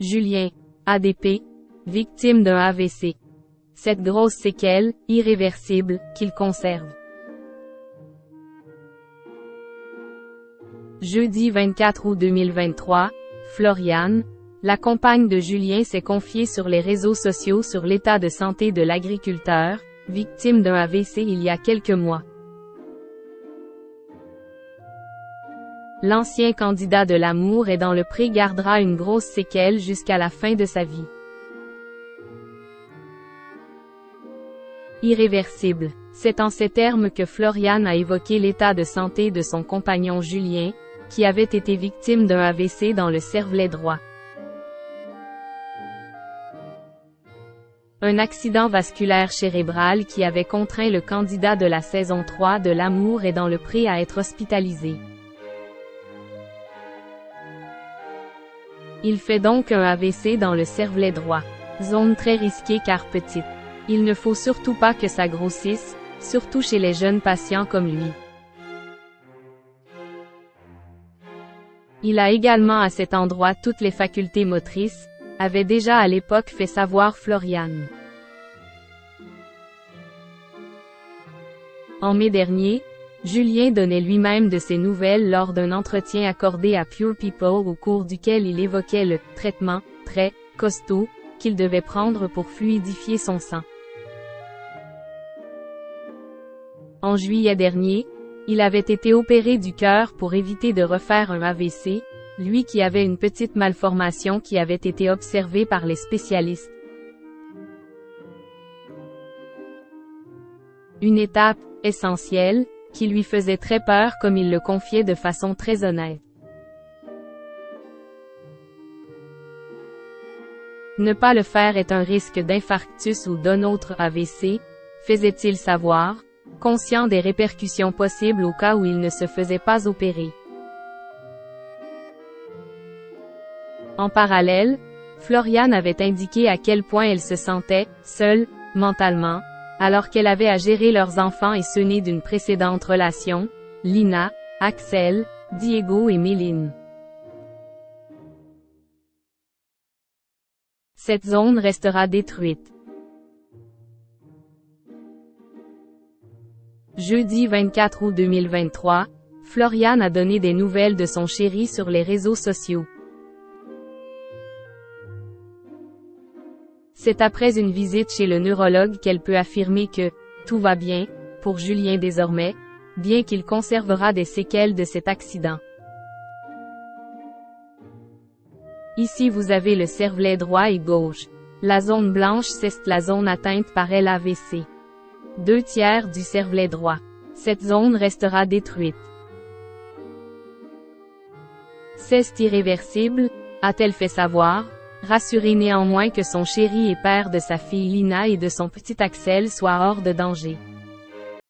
Julien, ADP, victime d'un AVC. Cette grosse séquelle, irréversible, qu'il conserve. Jeudi 24 août 2023, Floriane, la compagne de Julien s'est confiée sur les réseaux sociaux sur l'état de santé de l'agriculteur, victime d'un AVC il y a quelques mois. L'ancien candidat de l'amour est dans le pré gardera une grosse séquelle jusqu'à la fin de sa vie. Irréversible. C'est en ces termes que Floriane a évoqué l'état de santé de son compagnon Julien, qui avait été victime d'un AVC dans le cervelet droit. Un accident vasculaire cérébral qui avait contraint le candidat de la saison 3 de l'amour est dans le pré à être hospitalisé. Il fait donc un AVC dans le cervelet droit. Zone très risquée car petite. Il ne faut surtout pas que ça grossisse, surtout chez les jeunes patients comme lui. Il a également à cet endroit toutes les facultés motrices, avait déjà à l'époque fait savoir Floriane. En mai dernier, Julien donnait lui-même de ses nouvelles lors d'un entretien accordé à Pure People au cours duquel il évoquait le « traitement, très costaud » qu'il devait prendre pour fluidifier son sang. En juillet dernier, il avait été opéré du cœur pour éviter de refaire un AVC, lui qui avait une petite malformation qui avait été observée par les spécialistes. Une étape essentielle, qui lui faisait très peur comme il le confiait de façon très honnête. Ne pas le faire est un risque d'infarctus ou d'un autre AVC, faisait-il savoir, conscient des répercussions possibles au cas où il ne se faisait pas opérer. En parallèle, Floriane avait indiqué à quel point elle se sentait seule, mentalement, alors qu'elle avait à gérer leurs enfants et ceux nés d'une précédente relation, Lina, Axel, Diego et Méline. Cette zone restera détruite. Jeudi 24 août 2023, Floriane a donné des nouvelles de son chéri sur les réseaux sociaux. C'est après une visite chez le neurologue qu'elle peut affirmer que « tout va bien » pour Julien désormais, bien qu'il conservera des séquelles de cet accident. Ici vous avez le cervelet droit et gauche. La zone blanche c'est la zone atteinte par l'AVC. 2/3 du cervelet droit. Cette zone restera détruite. C'est irréversible, a-t-elle fait savoir, rassurée néanmoins que son chéri et père de sa fille Lina et de son petit Axel soient hors de danger.